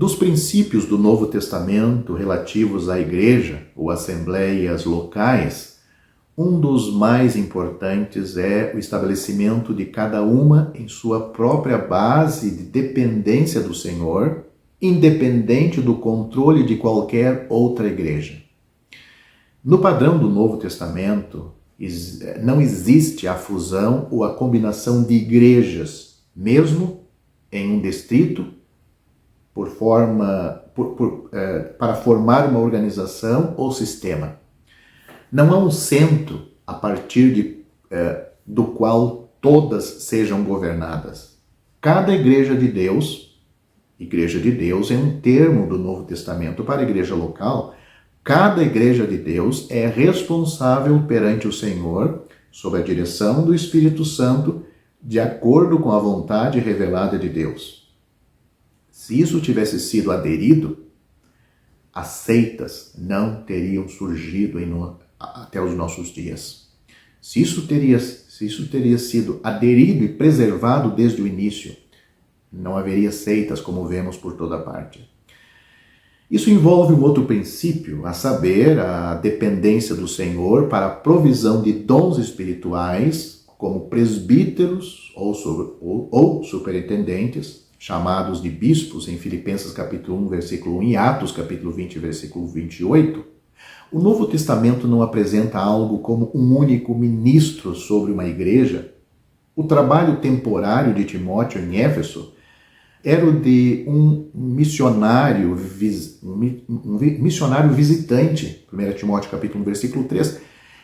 Dos princípios do Novo Testamento relativos à igreja ou assembleias locais, um dos mais importantes é o estabelecimento de cada uma em sua própria base de dependência do Senhor, independente do controle de qualquer outra igreja. No padrão do Novo Testamento, não existe a fusão ou a combinação de igrejas, mesmo em um distrito, para formar uma organização ou sistema. Não há um centro a partir do qual todas sejam governadas. Cada igreja de Deus é um termo do Novo Testamento para a igreja local. Cada igreja de Deus é responsável perante o Senhor, sob a direção do Espírito Santo, de acordo com a vontade revelada de Deus. Se isso tivesse sido aderido, as seitas não teriam surgido até os nossos dias. Se isso teria sido aderido e preservado desde o início, não haveria seitas como vemos por toda parte. Isso envolve um outro princípio, a saber, a dependência do Senhor para a provisão de dons espirituais, como presbíteros ou superintendentes, chamados de bispos em Filipenses capítulo 1, versículo 1 e Atos capítulo 20, versículo 28. O Novo Testamento não apresenta algo como um único ministro sobre uma igreja. O trabalho temporário de Timóteo em Éfeso era o de um missionário visitante, 1 Timóteo capítulo 1, versículo 3.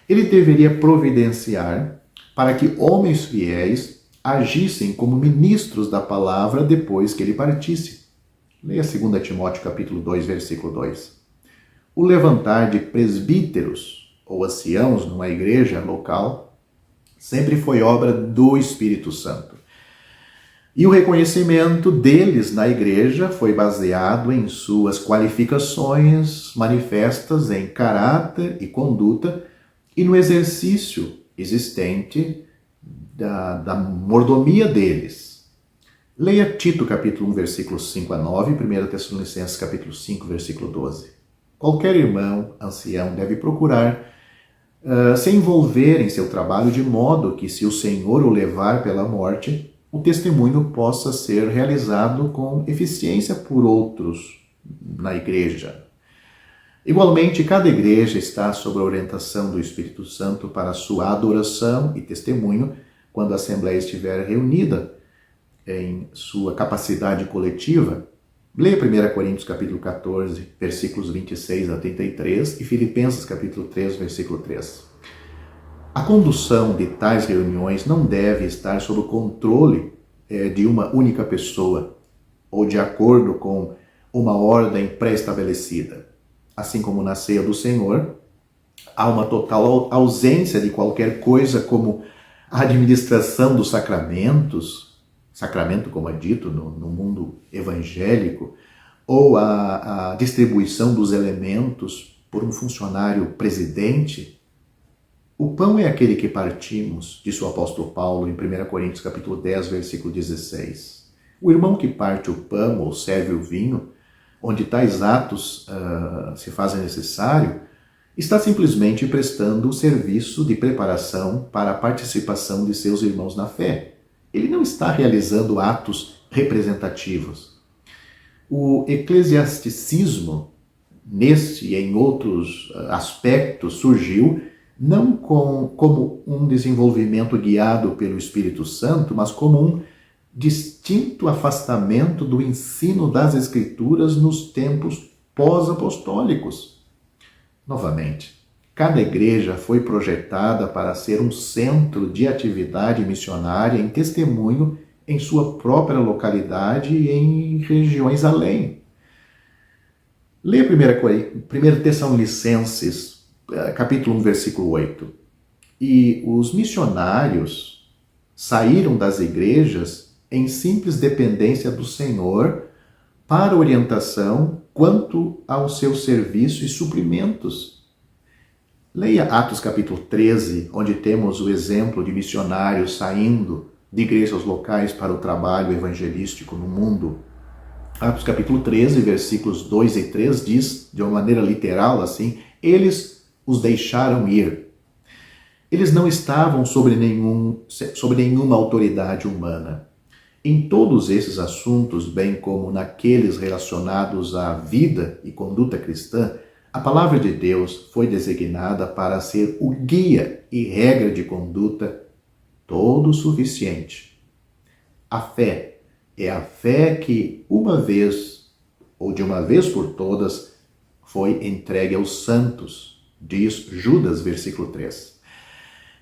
Ele deveria providenciar para que homens fiéis agissem como ministros da palavra depois que ele partisse. Leia 2 Timóteo capítulo 2, versículo 2. O levantar de presbíteros ou anciãos numa igreja local sempre foi obra do Espírito Santo. E o reconhecimento deles na igreja foi baseado em suas qualificações manifestas em caráter e conduta e no exercício existente da mordomia deles. Leia Tito capítulo 1, versículos 5 a 9 e 1 Tessalonicenses capítulo 5, versículo 12. Qualquer irmão, ancião, deve procurar se envolver em seu trabalho de modo que, se o Senhor o levar pela morte, o testemunho possa ser realizado com eficiência por outros na igreja. Igualmente, cada igreja está sob a orientação do Espírito Santo para sua adoração e testemunho quando a Assembleia estiver reunida em sua capacidade coletiva. Leia 1 Coríntios capítulo 14, versículos 26 a 33 e Filipenses capítulo 3, versículo 3. A condução de tais reuniões não deve estar sob o controle de uma única pessoa ou de acordo com uma ordem pré-estabelecida. Assim como na ceia do Senhor, há uma total ausência de qualquer coisa como a administração dos sacramentos, sacramento como é dito no mundo evangélico, ou a distribuição dos elementos por um funcionário presidente. O pão é aquele que partimos, disse o apóstolo Paulo em 1 Coríntios capítulo 10, versículo 16. O irmão que parte o pão ou serve o vinho, onde tais atos se fazem necessário, está simplesmente prestando o serviço de preparação para a participação de seus irmãos na fé. Ele não está realizando atos representativos. O eclesiasticismo, neste e em outros aspectos, surgiu não como um desenvolvimento guiado pelo Espírito Santo, mas como um distinto afastamento do ensino das Escrituras nos tempos pós-apostólicos. Novamente, cada igreja foi projetada para ser um centro de atividade missionária em testemunho em sua própria localidade e em regiões além. Leia 1 Tessalonicenses, capítulo 1, versículo 8. E os missionários saíram das igrejas em simples dependência do Senhor para orientação quanto ao seu serviço e suprimentos. Leia Atos capítulo 13, onde temos o exemplo de missionários saindo de igrejas locais para o trabalho evangelístico no mundo. Atos capítulo 13, versículos 2 e 3 diz, de uma maneira literal assim, eles os deixaram ir. Eles não estavam sobre nenhuma autoridade humana. Em todos esses assuntos, bem como naqueles relacionados à vida e conduta cristã, a palavra de Deus foi designada para ser o guia e regra de conduta todo suficiente. A fé é a fé que uma vez, ou de uma vez por todas, foi entregue aos santos, diz Judas, versículo 3.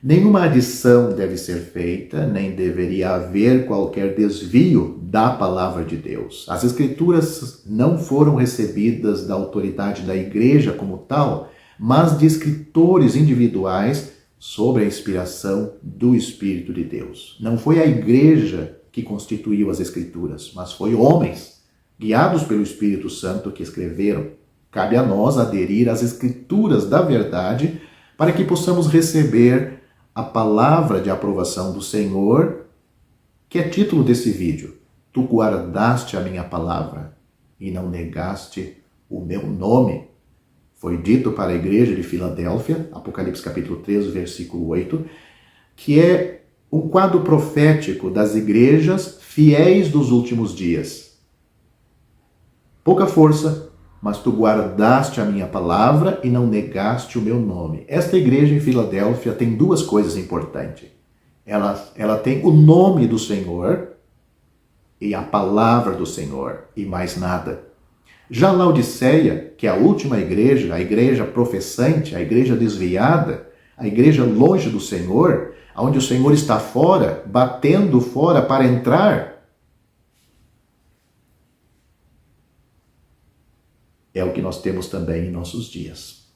Nenhuma adição deve ser feita, nem deveria haver qualquer desvio da palavra de Deus. As Escrituras não foram recebidas da autoridade da igreja como tal, mas de escritores individuais sob a inspiração do Espírito de Deus. Não foi a igreja que constituiu as Escrituras, mas foi homens, guiados pelo Espírito Santo, que escreveram. Cabe a nós aderir às Escrituras da verdade para que possamos receber a palavra de aprovação do Senhor, que é título desse vídeo. Tu guardaste a minha palavra e não negaste o meu nome. Foi dito para a igreja de Filadélfia, Apocalipse capítulo 13, versículo 8, que é um quadro profético das igrejas fiéis dos últimos dias. Pouca força, mas tu guardaste a minha palavra e não negaste o meu nome. Esta igreja em Filadélfia tem duas coisas importantes. Ela tem o nome do Senhor e a palavra do Senhor, e mais nada. Já Laodiceia, que é a última igreja, a igreja professante, a igreja desviada, a igreja longe do Senhor, onde o Senhor está fora, batendo fora para entrar, é o que nós temos também em nossos dias.